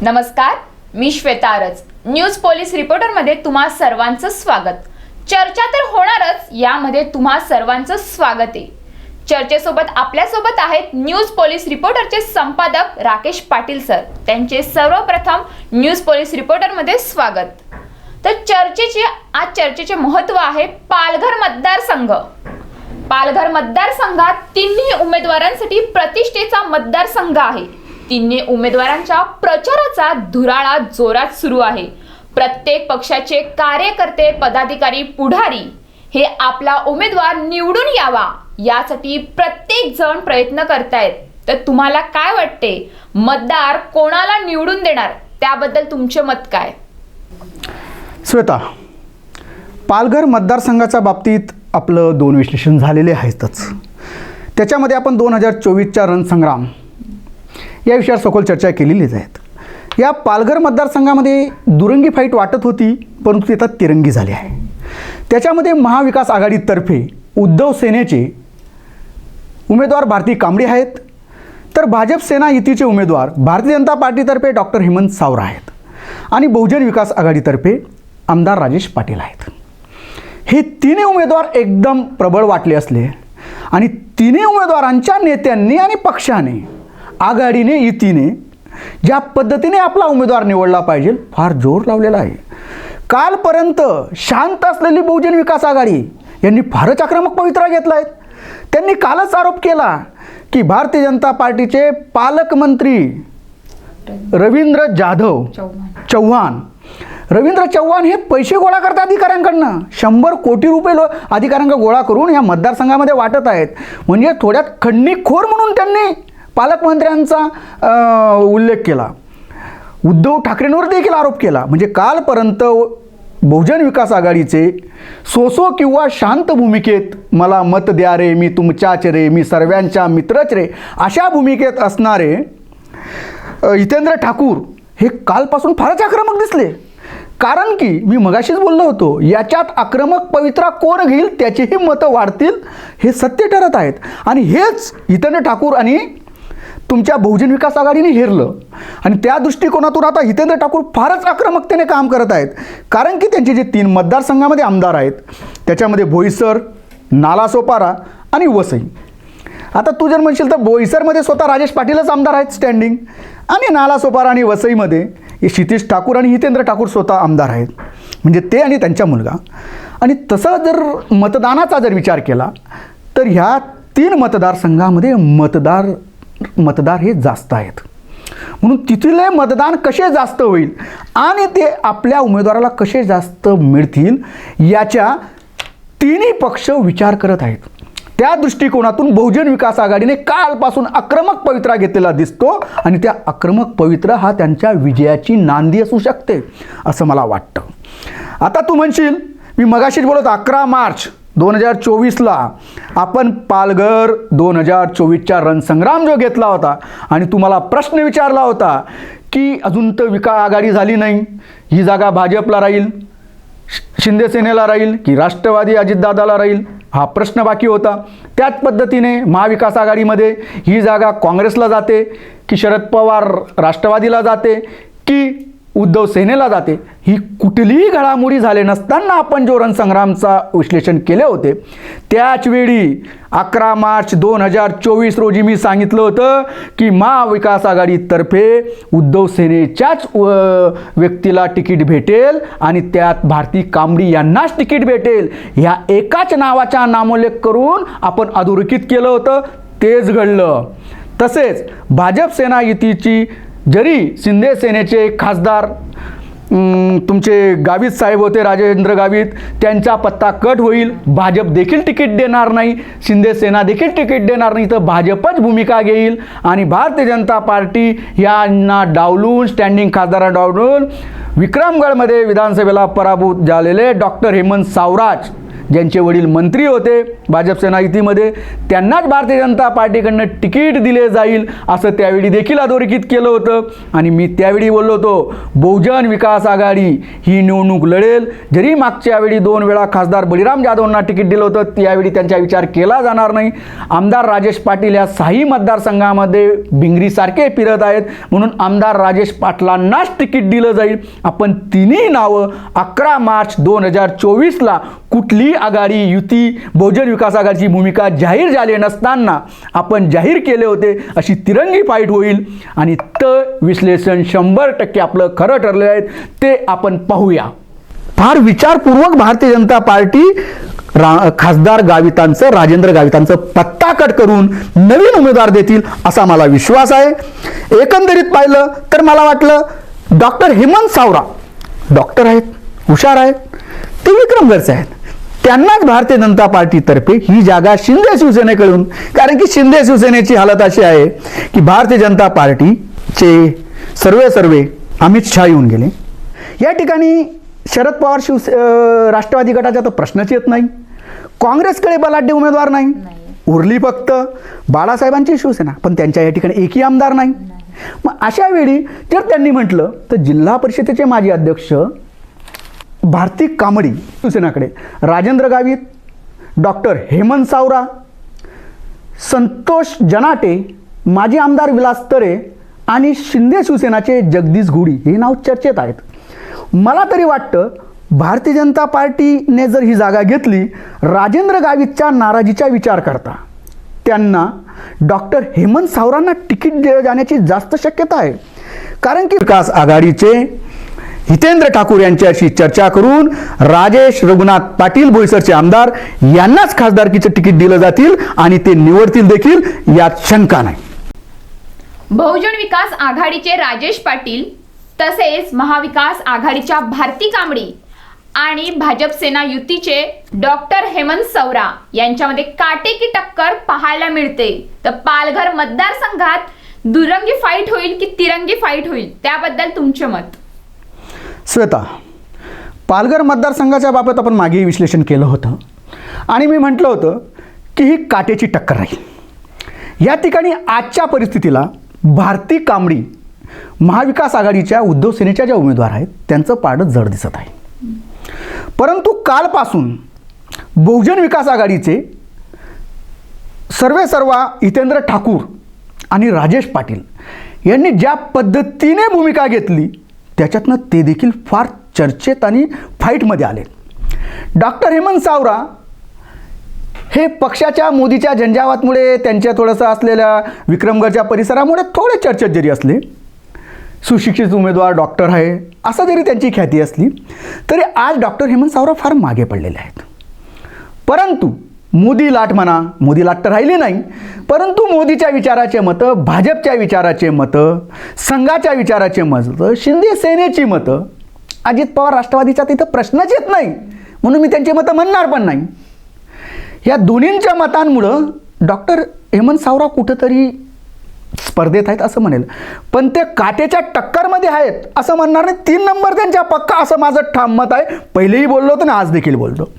नमस्कार, मी श्वेता आरज, news police रिपोर्टरमध्ये तुम्हा सर्वांचं स्वागत। चर्चा तर होणारच, यामध्ये तुम्हा सर्वांचं स्वागत आहे। चर्चेसोबत आपल्यासोबत आहेत न्यूज पोलीस रिपोर्टरचे संपादक राकेश पाटील सर। त्यांचे सर्वप्रथम न्यूज पोलीस रिपोर्टरमध्ये स्वागत। तर चर्चेचे महत्त्व आहे पालघर मतदारसंघ। पालघर मतदारसंघात तिन्ही उमेदवारांसाठी प्रतिष्ठेचा मतदारसंघ आहे। तिन्ही उमेदवारांच्या प्रचाराचा धुराळा जोरात सुरू आहे। प्रत्येक पक्षाचे कार्यकर्ते, पदाधिकारी, पुढारी हे आपला उमेदवार निवडून यावा यासाठी प्रत्येक जण प्रयत्न करतायत। तर तुम्हाला काय वाटते, मतदार कोणाला निवडून देणार, त्याबद्दल तुमचे मत काय? श्वेता, पालघर मतदारसंघाच्या बाबतीत आपलं दोन विश्लेषण झालेले आहेतच। त्याच्यामध्ये आपण 2024च्या रणसंग्राम या विषयावर सखोल चर्चा केलेलीच आहेत। या पालघर मतदारसंघामध्ये दुरंगी फाईट वाटत होती, परंतु ती आता तिरंगी झाली आहे। त्याच्यामध्ये महाविकास आघाडीतर्फे उद्धव सेनेचे उमेदवार भारती कांबळे आहेत, तर भाजप सेना युतीचे उमेदवार भारतीय जनता पार्टीतर्फे डॉक्टर हेमंत सावरा आहेत आणि बहुजन विकास आघाडीतर्फे आमदार राजेश पाटील आहेत। हे तिन्ही उमेदवार एकदम प्रबळ वाटले असले आणि तिन्ही उमेदवारांच्या नेत्यांनी आणि पक्षाने, आघाडीने, युतीने ज्या पद्धतीने आपला उमेदवार निवडला पाहिजे फार जोर लावलेला आहे। कालपर्यंत शांत असलेली बहुजन विकास आघाडी यांनी फारच आक्रमक पवित्रा घेतला आहे। त्यांनी कालच आरोप केला की भारतीय जनता पार्टीचे पालकमंत्री रवींद्र चव्हाण हे पैसे गोळा करतात अधिकाऱ्यांकडनं। 100 कोटी रुपये अधिकाऱ्यांना गोळा करून या मतदारसंघामध्ये वाटत आहेत। म्हणजे थोड्यात खंडणीखोर म्हणून त्यांनी पालकमंत्र्यांचा उल्लेख केला। उद्धव ठाकरेंवर देखील आरोप केला। म्हणजे कालपर्यंत बहुजन विकास आघाडीचे सोसो किंवा शांत भूमिकेत मला मत द्या रे, मी तुमच्याच रे, मी सर्वांच्या मित्रच रे, अशा भूमिकेत असणारे हितेंद्र ठाकूर हे कालपासून फारच आक्रमक दिसले। कारण की मी मगाशीच बोललो होतो, याच्यात आक्रमक पवित्रा कोण घेईल त्याचेही मतं वाढतील हे सत्य ठरत आहेत। आणि हेच हितेंद्र ठाकूर आणि तुमच्या बहुजन विकास आघाडीने हेरलं आणि त्या दृष्टिकोनातून आता हितेंद्र ठाकूर फारच आक्रमकतेने काम करत आहेत। कारण की त्यांचे जे 3 मतदारसंघामध्ये आमदार आहेत त्याच्यामध्ये बोईसर, नालासोपारा आणि वसई। आता तू जर म्हणशील तर बोईसरमध्ये स्वतः राजेश पाटीलच आमदार आहेत स्टँडिंग, आणि नालासोपारा आणि वसईमध्ये हे क्षितिज ठाकूर आणि हितेंद्र ठाकूर स्वतः आमदार आहेत, म्हणजे ते आणि त्यांचा मुलगा। आणि तसं जर मतदानाचा जर विचार केला तर ह्या 3 मतदारसंघामध्ये मतदार हे जास्त आहेत। म्हणून तिथले मतदान कसे जास्त होईल आणि ते आपल्या उमेदवाराला कसे जास्त मिळतील याच्या तिन्ही पक्ष विचार करत आहेत। त्या दृष्टिकोनातून बहुजन विकास आघाडीने कालपासून आक्रमक पवित्रा घेतलेला दिसतो आणि त्या आक्रमक पवित्रा हा त्यांच्या विजयाची नांदी असू शकते असं मला वाटतं। आता तू म्हणशील, मी मगाशीच बोलत 11 मार्च 2024ला आपण पालघर 2024च्या रणसंग्राम जो घेतला होता आणि तुम्हाला प्रश्न विचारला होता की अजून तर विकास आघाडी झाली नाही, ही जागा भाजपला राहील, शिंदे सेनेला राहील की राष्ट्रवादी अजितदादाला राहील, हा प्रश्न बाकी होता। त्याच पद्धतीने महाविकास आघाडीमध्ये ही जागा काँग्रेसला जाते की शरद पवार राष्ट्रवादीला जाते की उद्धव सेनेला जाते, ही कुठलीही घडामोडी झाले नसताना आपण जो रणसंग्रामचा विश्लेषण केले होते त्याच वेळी 11 मार्च 2024 रोजी मी सांगितलं होतं की महाविकास आघाडीतर्फे उद्धव सेनेच्याच व्यक्तीला तिकीट भेटेल आणि त्यात भारती कांबळे यांनाच तिकीट भेटेल, ह्या एकाच नावाचा नामोल्लेख करून आपण अधोरेखित केलं होतं, तेच घडलं। तसेच भाजप सेना युतीची जरी शिंदे सेनेचे खासदार तुमचे गावित साहेब होते, राजेंद्र गावित, त्यांचा पत्ता कट होईल, भाजप देखील तिकीट देणार नाही, शिंदे सेना देखील तिकीट देणार नाही, तर भाजपच भूमिका घेईल आणि भारतीय जनता पार्टी यांना डावलून, स्टँडिंग खासदारांना डावलून विक्रमगडमध्ये विधानसभेला पराभूत झालेले डॉक्टर हेमंत सावराज ज्यांचे वडील मंत्री होते भाजप सेना युतीमध्ये, त्यांनाच भारतीय जनता पार्टीकडनं तिकीट दिले जाईल असं त्यावेळी देखील अधोरेखित केलं होतं. आणि मी त्यावेळी बोललो होतो, बहुजन विकास आघाडी ही निवडणूक लढेल. जरी मागच्या वेळी 2 वेळा खासदार बळीराम जाधवांना तिकीट दिलं होतं, त्यावेळी त्यांचा विचार केला जाणार नाही. आमदार राजेश पाटील या 6 मतदारसंघामध्ये भिंगरीसारखे फिरत आहेत, म्हणून आमदार राजेश पाटलांनाच तिकीट दिलं जाईल. आपण तिन्ही नावं 11 मार्च 2024ला कुठली आघाडी युती बहुजन विकास आघाडीची भूमिका जाहीर झाली नसताना आपण जाहीर केले होते. अशी तिरंगी फाईट होईल आणि विश्लेषण 100% आपलं खरं ठरलं आहे ते आपण पाहूया. फार विचारपूर्वक भारतीय जनता पार्टी खासदार गावितांचं, राजेंद्र गावितांचं पत्ता कट करून नवीन उमेदवार देतील असा मला विश्वास आहे. एकंदरीत पाहिलं तर मला वाटलं डॉक्टर हेमंत सावरा डॉक्टर आहेत, हुशार आहेत, ते विक्रमगडचे आहेत, त्यांनाच भारतीय जनता पार्टीतर्फे ही जागा शिंदे शिवसेनेकडून, कारण की शिंदे शिवसेनेची हालत अशी आहे की भारतीय जनता पार्टीचे सर्वे अमित शहा येऊन गेले. या ठिकाणी शरद पवार राष्ट्रवादी गटाचा तर प्रश्नच येत नाही. काँग्रेसकडे बलाढ्य उमेदवार नाही. उरली फक्त बाळासाहेबांची शिवसेना, पण त्यांच्या या ठिकाणी एकही आमदार नाही. मग अशा वेळी जर त्यांनी म्हटलं तर जिल्हा परिषदेचे माजी अध्यक्ष भारती कांबडी शिवसेनाकडे, राजेंद्र गावित, डॉक्टर हेमंत सावरा, संतोष जनाटे, माजी आमदार विलास तरे आणि शिंदे शिवसेनाचे जगदीश घोडी हे नाव चर्चेत आहेत. मला तरी वाटतं भारतीय जनता पार्टीने जर ही जागा घेतली, राजेंद्र गावितच्या नाराजीचा विचार करता त्यांना डॉक्टर हेमंत सावरांना तिकीट जाण्याची जास्त शक्यता आहे. कारण की विकास आघाडीचे हितेंद्र ठाकूर यांच्याशी चर्चा करून राजेश रघुनाथ पाटील बोईसरचे आमदार यांनाच खासदारकीचे तिकीट दिलं जातील आणि ते निवडतील देखील, यात शंका नाही. बहुजन विकास आघाडीचे राजेश पाटील तसेच महाविकास आघाडीच्या भारती कांबडी आणि भाजप सेना युतीचे डॉक्टर हेमंत सावरा यांच्यामध्ये काटेकी टक्कर पाहायला मिळते. तर पालघर मतदारसंघात दुरंगी फाईट होईल की तिरंगी फाईट होईल, त्याबद्दल तुमचे मत? श्वेता, पालघर मतदारसंघाच्या बाबत आपण मागेही विश्लेषण केलं होतं आणि मी म्हटलं होतं की ही काटेची टक्कर राहील. या ठिकाणी आजच्या परिस्थितीला भारती कांबडी महाविकास आघाडीच्या उद्धव सेनेच्या ज्या उमेदवार आहेत त्यांचं पारडं जड दिसत आहे. परंतु कालपासून बहुजन विकास आघाडीचे सर्वेसर्वा हितेंद्र ठाकूर आणि राजेश पाटील यांनी ज्या पद्धतीने भूमिका घेतली त्याच्यातनं ते देखील फार चर्चेत आणि फाईटमध्ये आले. डॉक्टर हेमंत सावरा हे पक्षाच्या मोदीच्या झंझावातमुळे, त्यांच्या थोडंसं असलेल्या विक्रमगडच्या परिसरामुळे थोडे चर्चेत जरी असले, सुशिक्षित उमेदवार डॉक्टर आहे असं जरी त्यांची ख्याती असली तरी आज डॉक्टर हेमंत सावरा फार मागे पडलेले आहेत. परंतु मोदी लाट म्हणा, मोदी लाट तर राहिली नाही, परंतु मोदीच्या विचाराचे मतं, भाजपच्या विचाराचे मतं, संघाच्या विचाराचे मतं, शिंदे सेनेची मतं, अजित पवार राष्ट्रवादीचा तिथं प्रश्नच येत नाही, म्हणून मी त्यांची मतं म्हणणार पण नाही. या दोन्हींच्या मतांमुळं डॉक्टर हेमंत सावरा कुठंतरी स्पर्धेत आहेत असं म्हणेल, पण ते काटेच्या टक्करमध्ये आहेत असं म्हणणार नाही. 3 नंबर त्यांच्या पक्का असं माझं ठाम मत आहे. पहिलेही बोललो होतो आणि आज देखील बोलतो.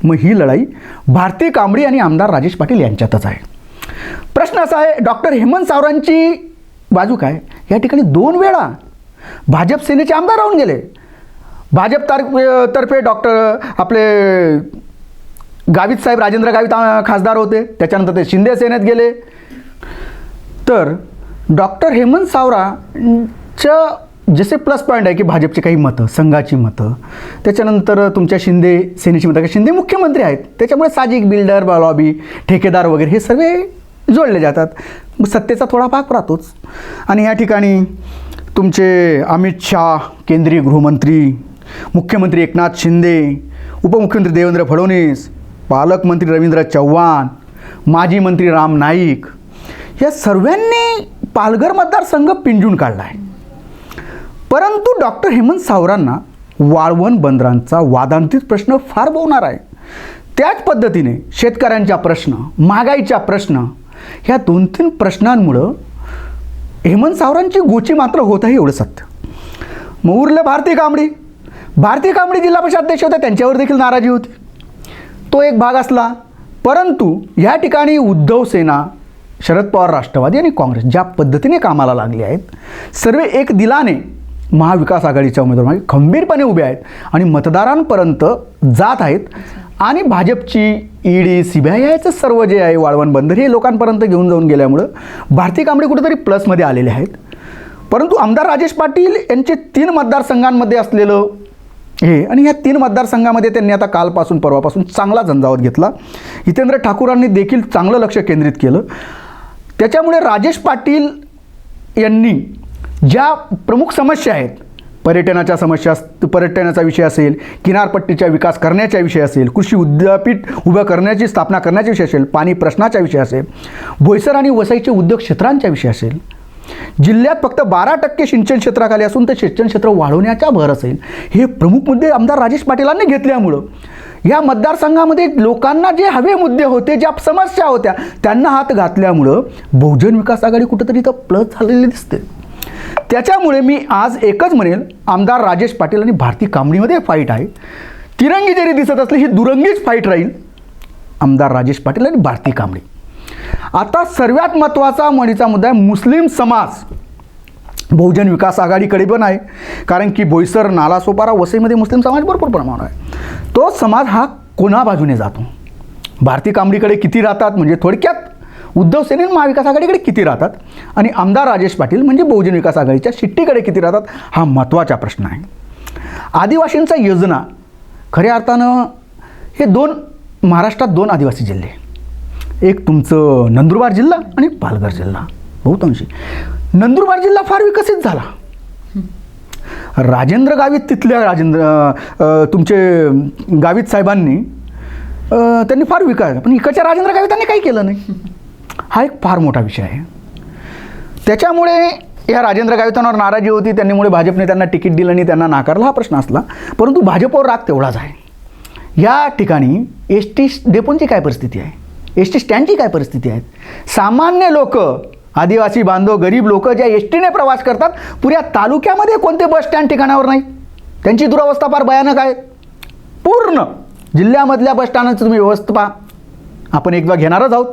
मग ही लढाई भारती कांबडी आणि आमदार राजेश पाटील यांच्यातच आहे. प्रश्न असा आहे, डॉक्टर हेमंत सावरांची बाजू काय? या ठिकाणी 2 वेळा भाजप सेनेचे आमदार राहून गेले. भाजप तर्फे डॉक्टर आपले गावित साहेब, राजेंद्र गावित खासदार होते, त्याच्यानंतर ते शिंदे सेनेत गेले. तर डॉक्टर हेमंत सावराचं जसे प्लस पॉईंट आहे की भाजपची काही मतं, संघाची मतं, त्याच्यानंतर तुमच्या शिंदे सेनेची मतं, शिंदे मुख्यमंत्री आहेत त्याच्यामुळे साजिक बिल्डर, लॉबी, ठेकेदार वगैरे हे सर्व जोडले जातात. सत्तेचा थोडा भाग राहतोच. आणि या ठिकाणी तुमचे अमित शहा, केंद्रीय गृहमंत्री, मुख्यमंत्री एकनाथ शिंदे, उपमुख्यमंत्री देवेंद्र फडणवीस, पालकमंत्री रवींद्र चव्हाण, माजी मंत्री राम नाईक, या सर्वांनी पालघर मतदारसंघ पिंजून काढला आहे. परंतु डॉक्टर हेमंत सावरांना वाळवण बंदरांचा वादांतित प्रश्न फार भोवणार आहे. त्याच पद्धतीने शेतकऱ्यांचा प्रश्न, महागाईचा प्रश्न, ह्या 2-3 प्रश्नांमुळं हेमंत सावरांची गोची मात्र होत आहे एवढं सत्य. मग उरलं भारती कांबडी जिल्हा परिषद अध्यक्ष होत्या, त्यांच्यावर देखील नाराजी होती. तो एक भाग असला, परंतु ह्या ठिकाणी उद्धव सेना, शरद पवार राष्ट्रवादी आणि काँग्रेस ज्या पद्धतीने कामाला लागले आहेत, सर्व एक दिलाने महाविकास आघाडीच्या उमेदवार खंबीरपणे उभे आहेत आणि मतदारांपर्यंत जात आहेत आणि भाजपची ईडी CBI याचं सर्व जे आहे वाळवण बंदर हे लोकांपर्यंत घेऊन जाऊन गेल्यामुळं भारती कांबळे कुठेतरी प्लसमध्ये आलेले आहेत. परंतु आमदार राजेश पाटील यांचे 3 मतदारसंघांमध्ये असलेलं हे आणि ह्या 3 मतदारसंघामध्ये त्यांनी आता कालपासून परवापासून चांगला झंझावत घेतला. हितेंद्र ठाकूरांनी देखील चांगलं लक्ष केंद्रित केलं. त्याच्यामुळे राजेश पाटील यांनी ज्या प्रमुख समस्या आहेत, पर्यटनाच्या समस्या, पर्यटनाचा विषय असेल, किनारपट्टीचा विकास करण्याचा विषय असेल, कृषी विद्यापीठ उभं करण्याची स्थापना करण्याचा विषय असेल, पाणी प्रश्नाचा विषय असेल, बोईसर आणि वसईचे उद्योग क्षेत्रांचा विषय असेल, जिल्ह्यात फक्त 12% सिंचन क्षेत्राखाली असून ते सिंचन क्षेत्र वाढवण्याचा भर असेल, हे प्रमुख मुद्दे आमदार राजेश पाटीलांनी घेतल्यामुळं या मतदारसंघामध्ये लोकांना जे हवे मुद्दे होते, ज्या समस्या होत्या, त्यांना हात घातल्यामुळं बहुजन विकास आघाडी कुठंतरी तर प्लस झालेली दिसते. त्याच्यामुळे मी आज एकच म्हणेल, आमदार राजेश पाटील आणि भारती कांबळीमध्ये फाईट आहे. तिरंगी जरी दिसत असली, ही दुरंगीच फाईट राहील, आमदार राजेश पाटील आणि भारती कांबळे. आता सर्वात महत्त्वाचा मणीचा मुद्दा आहे मुस्लिम समाज. बहुजन विकास आघाडीकडे पण आहे, कारण की बोईसर, नालासोपारा, वसईमध्ये मुस्लिम समाज भरपूर प्रमाणावर आहे. तो समाज हा कोणा बाजूने जातो? भारती कांबळीकडे किती राहतात, म्हणजे थोडक्यात उद्धव सेनेन महाविकास आघाडीकडे किती राहतात आणि आमदार राजेश पाटील म्हणजे बहुजन विकास आघाडीच्या शिट्टीकडे किती राहतात, हा महत्त्वाचा प्रश्न आहे. आदिवासींचा योजना खऱ्या अर्थानं हे महाराष्ट्रात 2 आदिवासी जिल्हे, एक तुमचं नंदुरबार जिल्हा आणि पालघर जिल्हा. बहुतांशी नंदुरबार जिल्हा फार विकसित झाला. राजेंद्र गावित, तिथल्या तुमचे गावित साहेबांनी त्यांनी फार विकास, पण इकडच्या राजेंद्र गावितांनी काही केलं नाही. हा एक फार मोठा विषय आहे. त्याच्यामुळे या राजेंद्र गावितांवर नाराजी होती, त्यांनीमुळे भाजपने त्यांना तिकीट दिलं आणि त्यांना नाकारला, हा प्रश्न असला. परंतु भाजपवर राग तेवढाच आहे. या ठिकाणी ST डेपोंची काय परिस्थिती आहे, ST स्टँडची काय परिस्थिती आहे? सामान्य लोक, आदिवासी बांधव, गरीब लोक ज्या STने प्रवास करतात, पुऱ्या तालुक्यामध्ये कोणते बस स्टँड ठिकाणावर नाही. त्यांची दुरावस्था फार भयानक आहे. पूर्ण जिल्ह्यामधल्या बस स्टँडांची तुम्ही व्यवस्था पहा, आपण एकदा घेणारच आहोत.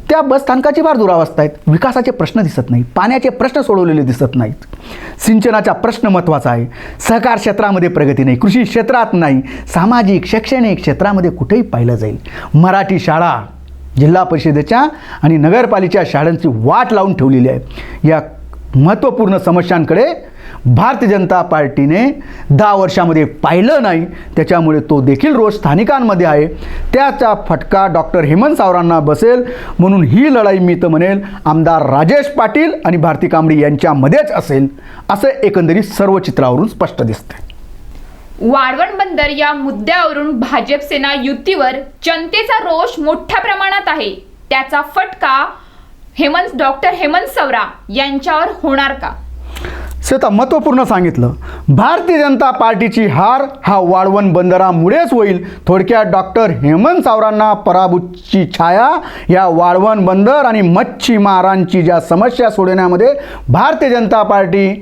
त्या बसस्थानकाची फार दुरावस्था आहेत. विकासाचे प्रश्न दिसत नाहीत, पाण्याचे प्रश्न सोडवलेले दिसत नाहीत, सिंचनाचा प्रश्न महत्त्वाचा आहे, सहकार क्षेत्रामध्ये प्रगती नाही, कृषी क्षेत्रात नाही, सामाजिक शैक्षणिक क्षेत्रामध्ये कुठेही पाहिलं जाईल. मराठी शाळा, जिल्हा परिषदेच्या आणि नगरपालिकेच्या शाळांची वाट लावून ठेवलेली आहे. या महत्त्वपूर्ण समस्यांकडे भारतीय जनता पार्टीने 10 वर्षामध्ये पाहिलं नाही. त्याच्यामुळे तो देखील रोज स्थानिकांमध्ये आहे. त्याचा फटका डॉक्टर हेमंत सावरांना बसेल. म्हणून ही लढाई मी तर म्हणेल आमदार राजेश पाटील आणि भारती कांबळे यांच्यामध्येच असेल, असं एकंदरीत सर्व चित्रावरून स्पष्ट दिसते. वाळवण बंदर या मुद्द्यावरून भाजप सेना युतीवर जनतेचा रोष मोठ्या प्रमाणात आहे. त्याचा फटका डॉक्टर हेमंत सावरा यांच्यावर होणार का? श्वेता, महत्त्वपूर्ण सांगितलं. भारतीय जनता पार्टीची हार हा वाळवण बंदरामुळेच होईल. थोडक्यात डॉक्टर हेमंत सावरांना पराभूतची छाया या वाळवण बंदर आणि मच्छीमारांची ज्या समस्या सोडवण्यामध्ये भारतीय जनता पार्टी,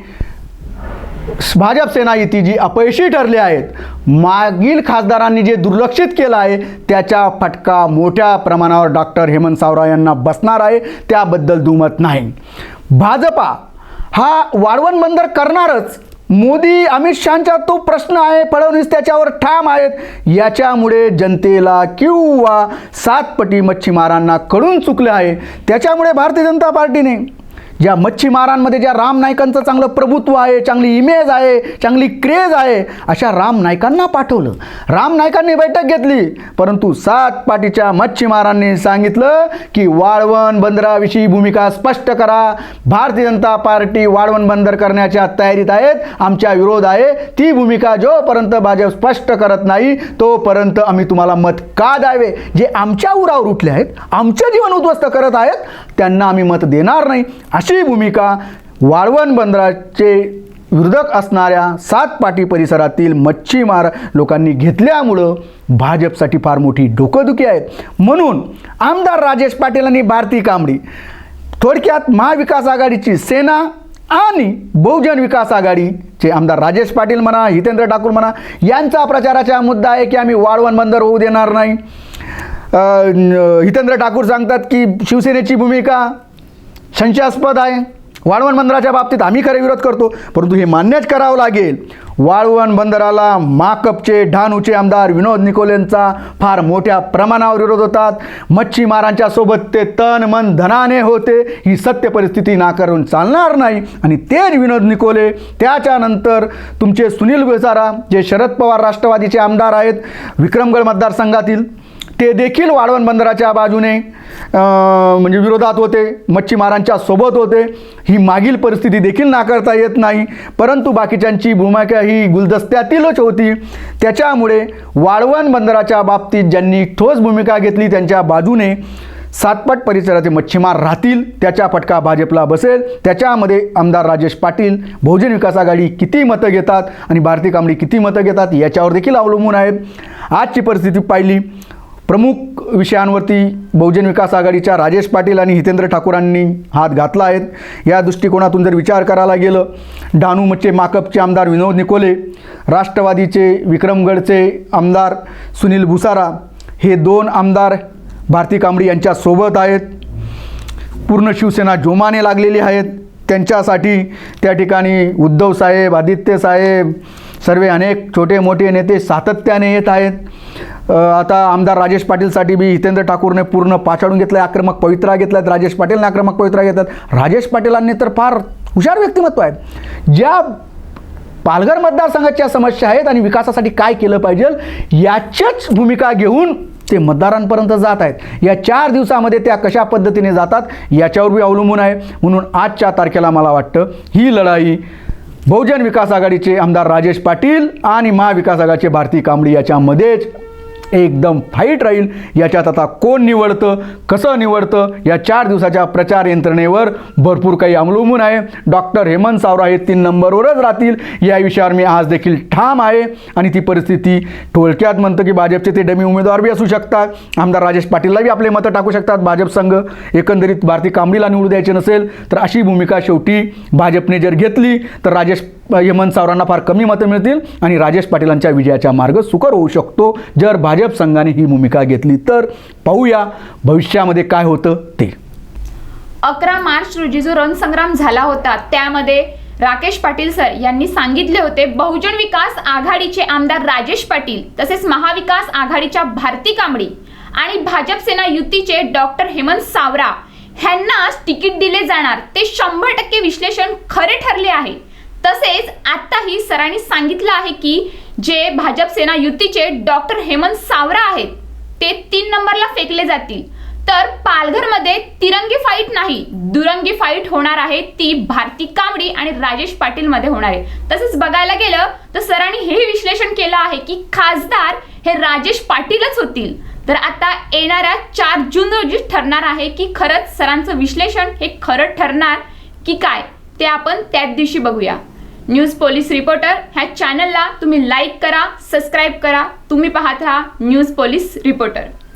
भाजप सेना युती जी अपयशी ठरली आहेत, मागील खासदारांनी जे दुर्लक्षित केलं आहे, त्याचा फटका मोठ्या प्रमाणावर डॉक्टर हेमंत सावरा यांना बसणार आहे. त्याबद्दल दुमत नाही. भाजपा हा वाळवण बंदर करणारच. मोदी, अमित शहांचा तो प्रश्न आहे, फडणवीस त्याच्यावर ठाम आहेत. याच्यामुळे जनतेला किंवा 7 पटी मच्छीमारांना कळून चुकले आहे. त्याच्यामुळे भारतीय जनता पार्टीने ज्या मच्छीमारांमध्ये ज्या राम नाईकांचं चांगलं प्रभुत्व आहे, चांगली इमेज आहे, चांगली क्रेज आहे, अशा राम नाईकांना पाठवलं. राम नाईकांनी बैठक घेतली, परंतु 7 पाटीच्या मच्छीमारांनी सांगितलं की वाळवण बंदराविषयी भूमिका स्पष्ट करा. भारतीय जनता पार्टी वाळवण बंदर करण्याच्या तयारीत आहेत, आमच्या विरोध आहे. ती भूमिका जोपर्यंत भाजप स्पष्ट करत नाही तोपर्यंत आम्ही तुम्हाला मत का द्यावे? जे आमच्या उरावर उठले आहेत, आमचं जीवन उद्ध्वस्त करत आहेत, त्यांना आम्ही मत देणार नाही. अशी भूमिका वाळवण बंदराचे विरोधक असणाऱ्या 7 पाटी परिसरातील मच्छीमार लोकांनी घेतल्यामुळं भाजपसाठी फार मोठी डोकंदुखी आहे. म्हणून आमदार राजेश पाटील आणि भारती कांबळे, थोडक्यात महाविकास आघाडीची सेना आणि बहुजन विकास आघाडीचे आमदार राजेश पाटील म्हणा, हितेंद्र ठाकूर म्हणा, यांचा प्रचाराचा मुद्दा आहे की आम्ही वाळवण बंदर होऊ देणार नाही. हितेंद्र ठाकूर सांगतात की शिवसेनेची भूमिका संशयास्पद आहे. वाळवण बंदराच्या बाबतीत आम्ही खरे विरोध करतो, परंतु हे मान्यच करावं लागेल. वाळवण बंदराला माकपचे डहाणूचे आमदार विनोद निकोलेंचा फार मोठ्या प्रमाणावर विरोध होतात. मच्छीमारांच्या सोबत ते तन मन धनाने होते. ही सत्य परिस्थिती नाकारून चालणार नाही. आणि ते विनोद निकोले, त्याच्यानंतर तुमचे सुनील गुसारा जे शरद पवार राष्ट्रवादीचे आमदार आहेत विक्रमगड मतदारसंघातील, ते देखील वाळवण बंदराच्या बाजूने म्हणजे विरोधात होते, मच्छीमारांच्या सोबत होते. ही मागील परिस्थिती देखील नाकारता येत नाही, परंतु बाकीच्यांची भूमिका ही गुलदस्त्यातीलच होती. त्याच्यामुळे वाळवण बंदराच्या बाबतीत ज्यांनी ठोस भूमिका घेतली त्यांच्या बाजूने सातपट परिसराचे मच्छीमार राहतील, त्याचा फटका भाजपला बसेल. त्याच्यामध्ये आमदार राजेश पाटील बहुजन विकास आघाडी किती मतं घेतात आणि भारती कांबळी किती मतं घेतात याच्यावर देखील अवलंबून आहे. आजची परिस्थिती पाहिली, प्रमुख विषयांवरती बहुजन विकास आघाडीच्या राजेश पाटील आणि हितेंद्र ठाकूरांनी हात घातला आहे. या दृष्टिकोनातून जर विचार करायला गेलं, डहाणूचे माकपचे आमदार विनोद निकोले, राष्ट्रवादीचे विक्रमगडचे आमदार सुनील भुसारा, हे दोन आमदार भारती कांबळी यांच्या सोबत आहेत. पूर्ण शिवसेना जोमाने लागलेली आहेत. त्यांच्यासाठी त्या ठिकाणी उद्धव साहेब, आदित्य साहेब, सर्व अनेक छोटे मोठे नेते सातत्याने येत आहेत. आता आमदार राजेश पाटीलसाठी बी हितेंद्र ठाकूरने पूर्ण पाचाडून घेतलं आहे, आक्रमक पवित्रा घेतला आहे. राजेश पाटीलने आक्रमक पवित्रा घेतात. राजेश पाटीलांनी तर फार हुशार व्यक्तिमत्व आहे. ज्या पालघर मतदारसंघाच्या समस्या आहेत आणि विकासासाठी काय केलं पाहिजे याच्याच भूमिका घेऊन ते मतदारांपर्यंत जात आहेत. या 4 दिवसामध्ये त्या कशा पद्धतीने जातात याच्यावर बी अवलंबून आहे. म्हणून आजच्या तारखेला मला वाटतं ही लढाई बहुजन विकास आघाडीचे आमदार राजेश पाटील आणि महाविकास आघाडीचे भारती कांबळी याच्यामध्येच एकदम फाईट राहील. याच्यात आता कोण निवडतं, कसं निवडतं, या 4 दिवसाच्या प्रचार यंत्रणेवर भरपूर काही अवलंबून आहे. डॉक्टर हेमंत सावरा हे 3 नंबरवरच राहतील या विषयावर मी आज देखील ठाम आहे. आणि ती परिस्थिती थोडक्यात म्हणतं की भाजपचे ते डमी उमेदवार बी असू शकतात. आमदार राजेश पाटीलला बी आपले मतं टाकू शकतात. भाजप संघ एकंदरीत भारती कांबळीला निवडू द्यायचे नसेल तर अशी भूमिका शेवटी भाजपने जर घेतली तर राजेश हेमंत सावरांना फार कमी मतं मिळतील आणि राजेश पाटीलांच्या विजयाचा मार्ग सुकर होऊ शकतो जर भाजप संघाने ही भूमिका घेतली तर. पाहूया भविष्यामध्ये काय होतं ते. 11 मार्च रोजी जो रणसंग्राम झाला होता त्यामध्ये राकेश पाटील सर यांनी सांगितले होते बहुजन विकास आघाडीचे आमदार राजेश पाटील तसेच महाविकास आघाडीच्या भारती कांबळी आणि भाजप सेना युतीचे डॉक्टर हेमंत सावरा ह्यांनाच तिकीट दिले जाणार. ते 100% विश्लेषण खरे ठरले आहे. तसेच आताही सरांनी सांगितलं आहे की जे भाजप सेना युतीचे डॉक्टर हेमंत सावरा आहेत ते 3 नंबरला फेकले जातील. तर पालघरमध्ये तिरंगी फाईट नाही, दुरंगी फाईट होणार आहे. ती भारती कांबळी आणि राजेश पाटील मध्ये होणार आहे. तसेच बघायला गेलं तर सरांनी हे विश्लेषण केलं आहे की खासदार हे राजेश पाटीलच होतील. तर आता येणाऱ्या 4 जून रोजी ठरणार आहे की खरंच सरांचं विश्लेषण हे खरं ठरणार की काय, ते आपण त्याच दिवशी बघूया. न्यूज पोलीस रिपोर्टर ह्या चॅनलला तुम्ही लाईक करा, सबस्क्राईब करा. तुम्ही पाहत राहा न्यूज पोलीस रिपोर्टर.